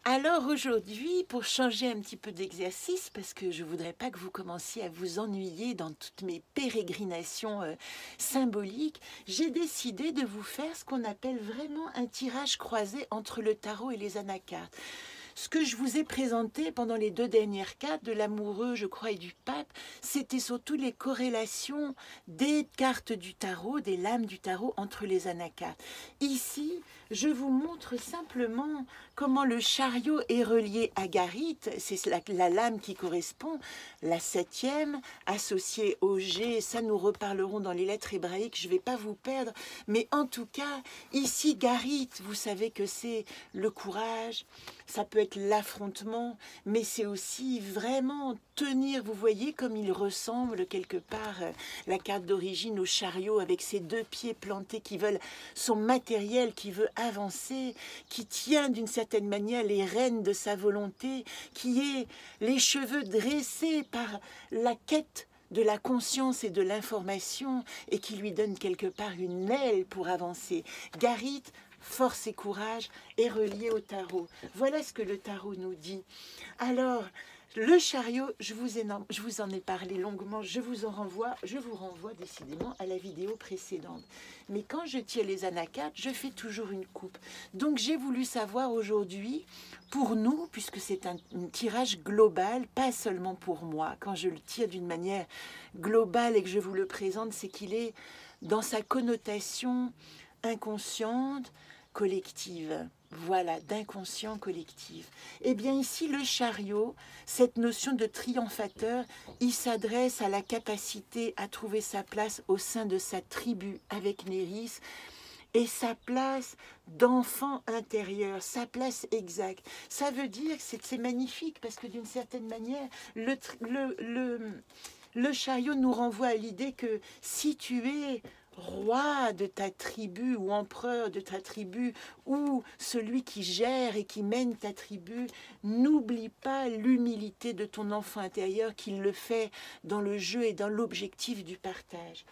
Alors aujourd'hui, pour changer un petit peu d'exercice, parce que je voudrais pas que vous commenciez à vous ennuyer dans toutes mes pérégrinations symboliques, j'ai décidé de vous faire ce qu'on appelle vraiment un tirage croisé entre le tarot et les anacartes. Ce que je vous ai présenté pendant les 2 dernières cartes, de l'amoureux, je crois, et du pape, c'était surtout les corrélations des cartes du tarot, des lames du tarot entre les anacartes. Ici, je vous montre simplement comment le chariot est relié à Garith, c'est la lame qui correspond, la 7e, associée au G, ça nous reparlerons dans les lettres hébraïques, je ne vais pas vous perdre, mais en tout cas, ici, Garith, vous savez que c'est le courage, ça peut être l'affrontement, mais c'est aussi vraiment tenir, vous voyez comme il ressemble quelque part, la carte d'origine au chariot avec ses 2 pieds plantés qui veulent son matériel, qui veut avancer, qui tient d'une certaine manière les rênes de sa volonté, qui est les cheveux dressés par la quête de la conscience et de l'information et qui lui donne quelque part une aile pour avancer. Garith, force et courage, est relié au tarot. Voilà ce que le tarot nous dit. Alors, le chariot, je vous en ai parlé longuement, je vous renvoie décidément à la vidéo précédente. Mais quand je tire les anacartes, je fais toujours une coupe. Donc j'ai voulu savoir aujourd'hui, pour nous, puisque c'est un tirage global, pas seulement pour moi, quand je le tire d'une manière globale et que je vous le présente, c'est qu'il est dans sa connotation inconsciente, collective. Voilà, d'inconscient collectif. Eh bien ici, le chariot, cette notion de triomphateur, il s'adresse à la capacité à trouver sa place au sein de sa tribu avec Néris et sa place d'enfant intérieur, sa place exacte. Ça veut dire que c'est magnifique parce que d'une certaine manière, le chariot nous renvoie à l'idée que si tu es roi de ta tribu ou empereur de ta tribu ou celui qui gère et qui mène ta tribu, n'oublie pas l'humilité de ton enfant intérieur qui le fait dans le jeu et dans l'objectif du partage.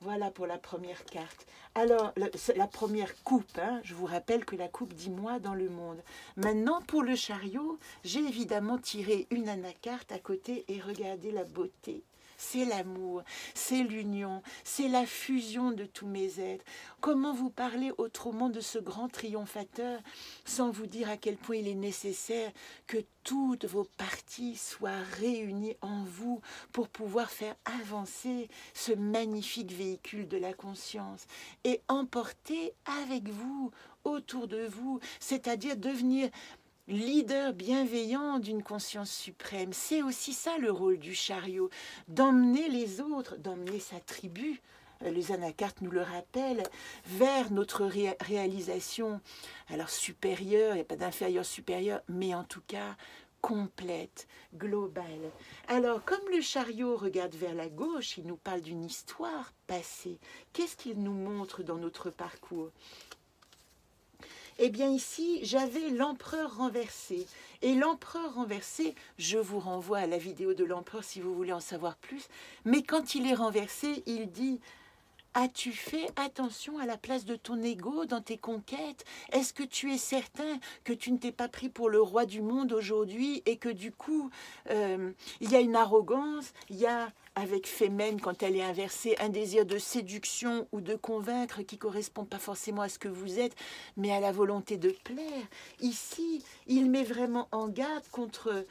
Voilà pour la première carte. Alors, la première coupe, hein, je vous rappelle que la coupe dit moi dans le monde. Maintenant, pour le chariot, j'ai évidemment tiré une anacarte à côté et regardez la beauté. C'est l'amour, c'est l'union, c'est la fusion de tous mes êtres. Comment vous parler autrement de ce grand triomphateur sans vous dire à quel point il est nécessaire que toutes vos parties soient réunies en vous pour pouvoir faire avancer ce magnifique véhicule de la conscience et emporter avec vous, autour de vous, c'est-à-dire devenir leader bienveillant d'une conscience suprême. C'est aussi ça le rôle du chariot, d'emmener les autres, d'emmener sa tribu, les anacartes nous le rappellent, vers notre réalisation, alors supérieure, il n'y a pas d'inférieur supérieur, mais en tout cas complète, globale. Alors, comme le chariot regarde vers la gauche, il nous parle d'une histoire passée. Qu'est-ce qu'il nous montre dans notre parcours ? Eh bien ici, j'avais l'empereur renversé. Et l'empereur renversé, je vous renvoie à la vidéo de l'empereur si vous voulez en savoir plus. Mais quand il est renversé, il dit « As-tu fait attention à la place de ton ego dans tes conquêtes? Est-ce que tu es certain que tu ne t'es pas pris pour le roi du monde aujourd'hui et que du coup, il y a une arrogance, il y a avec Fémène, quand elle est inversée, un désir de séduction ou de convaincre qui ne correspond pas forcément à ce que vous êtes, mais à la volonté de plaire. Ici, il met vraiment en garde contre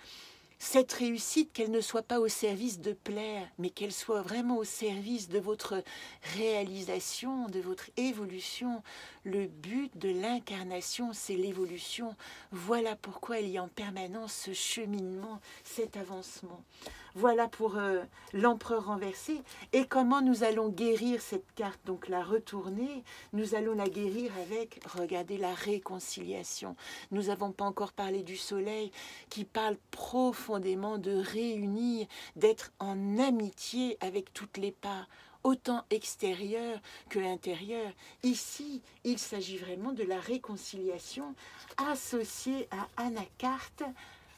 cette réussite, qu'elle ne soit pas au service de plaire, mais qu'elle soit vraiment au service de votre réalisation, de votre évolution. Le but de l'incarnation, c'est l'évolution. Voilà pourquoi il y a en permanence ce cheminement, cet avancement. Voilà pour l'empereur renversé. Et comment nous allons guérir cette carte, donc la retourner, nous allons la guérir avec, regardez, la réconciliation. Nous n'avons pas encore parlé du soleil qui parle profondément de réunir, d'être en amitié avec toutes les parts, autant extérieures que intérieures. Ici, il s'agit vraiment de la réconciliation associée à Anacarte,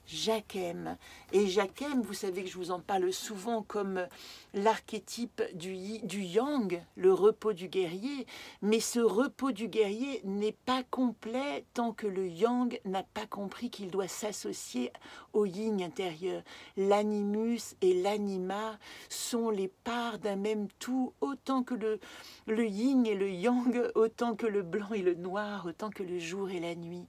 Jacquem. Et Jacquem, vous savez que je vous en parle souvent comme l'archétype du yang, le repos du guerrier, mais ce repos du guerrier n'est pas complet tant que le yang n'a pas compris qu'il doit s'associer au yin intérieur. L'animus et l'anima sont les parts d'un même tout, autant que le yin et le yang, autant que le blanc et le noir, autant que le jour et la nuit.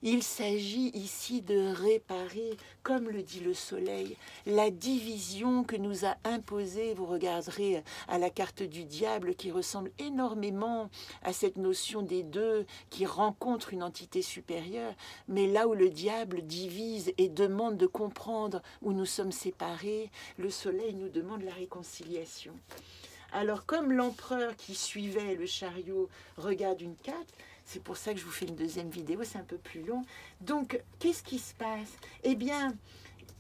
Il s'agit ici de réparer, comme le dit le soleil, la division que nous a imposée. Vous regarderez à la carte du diable qui ressemble énormément à cette notion des deux qui rencontrent une entité supérieure. Mais là où le diable divise et demande de comprendre où nous sommes séparés, le soleil nous demande la réconciliation. Alors comme l'empereur qui suivait le chariot regarde une carte, c'est pour ça que je vous fais une deuxième vidéo, c'est un peu plus long. Donc, qu'est-ce qui se passe? Eh bien,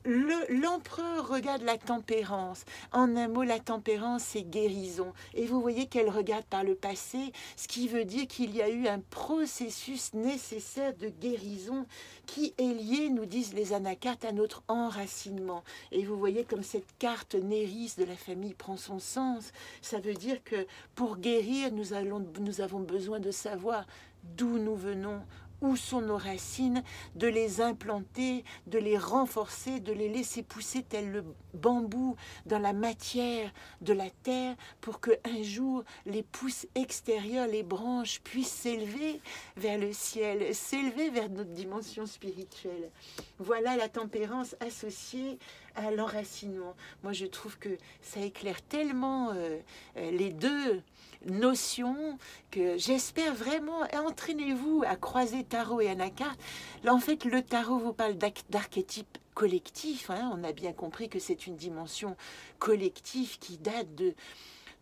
l'empereur regarde la tempérance. En un mot, la tempérance, c'est guérison. Et vous voyez qu'elle regarde par le passé, ce qui veut dire qu'il y a eu un processus nécessaire de guérison qui est lié, nous disent les anacartes, à notre enracinement. Et vous voyez comme cette carte Néris de la famille prend son sens. Ça veut dire que pour guérir, nous avons besoin de savoir d'où nous venons, où sont nos racines, de les implanter, de les renforcer, de les laisser pousser tel le bambou dans la matière de la terre pour qu'un jour les pousses extérieures, les branches puissent s'élever vers le ciel, s'élever vers notre dimension spirituelle. Voilà la tempérance associée à l'enracinement. Moi, je trouve que ça éclaire tellement les deux notions que j'espère vraiment. Entraînez-vous à croiser tarot et anacartes. Là, en fait, le tarot vous parle d'archétype collectif. Hein. On a bien compris que c'est une dimension collective qui date de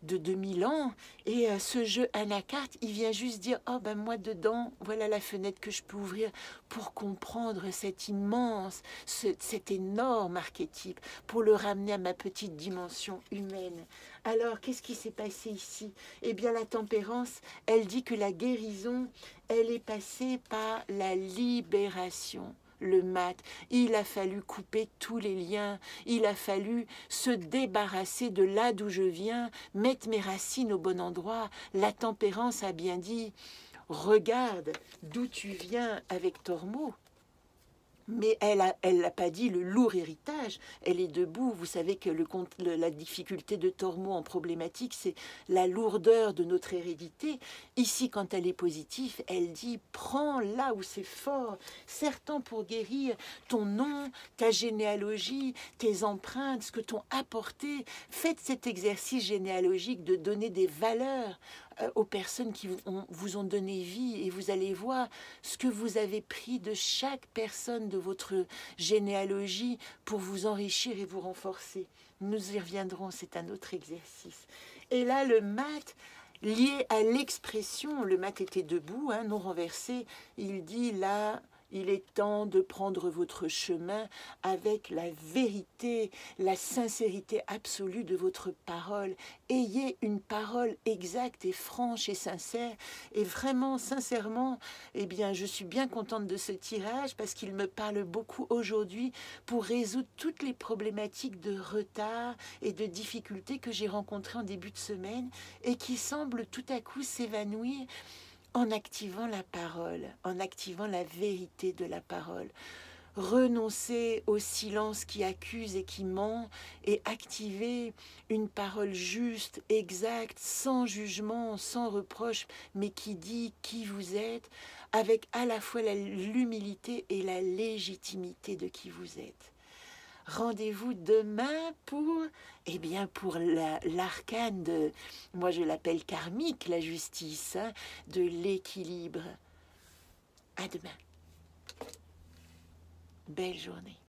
2000 ans, et ce jeu anacarte, il vient juste dire, oh ben moi dedans, voilà la fenêtre que je peux ouvrir pour comprendre cet immense, cet énorme archétype, pour le ramener à ma petite dimension humaine. Alors, qu'est-ce qui s'est passé ici? Eh bien, la tempérance, elle dit que la guérison, elle est passée par la libération. Le mat, il a fallu couper tous les liens, il a fallu se débarrasser de là d'où je viens, mettre mes racines au bon endroit. La tempérance a bien dit, regarde d'où tu viens avec Tormo. Mais elle n'a pas dit le lourd héritage, elle est debout. Vous savez que la difficulté de Tormo en problématique, c'est la lourdeur de notre hérédité. Ici, quand elle est positive, elle dit « prends là où c'est fort, serre-t'en pour guérir ton nom, ta généalogie, tes empreintes, ce que t'ont apporté. Faites cet exercice généalogique de donner des valeurs aux personnes qui vous ont donné vie, et vous allez voir ce que vous avez pris de chaque personne de votre généalogie pour vous enrichir et vous renforcer. Nous y reviendrons, c'est un autre exercice. Et là, le mat, lié à l'expression, le mat était debout, hein, non renversé, il dit là... Il est temps de prendre votre chemin avec la vérité, la sincérité absolue de votre parole. Ayez une parole exacte et franche et sincère. Et vraiment, sincèrement, eh bien, je suis bien contente de ce tirage parce qu'il me parle beaucoup aujourd'hui pour résoudre toutes les problématiques de retard et de difficultés que j'ai rencontrées en début de semaine et qui semblent tout à coup s'évanouir en activant la parole, en activant la vérité de la parole. Renoncer au silence qui accuse et qui ment et activer une parole juste, exacte, sans jugement, sans reproche, mais qui dit qui vous êtes, avec à la fois l'humilité et la légitimité de qui vous êtes. Rendez-vous demain pour, eh bien, pour l'arcane de, moi je l'appelle karmique, la justice, hein, de l'équilibre. À demain. Belle journée.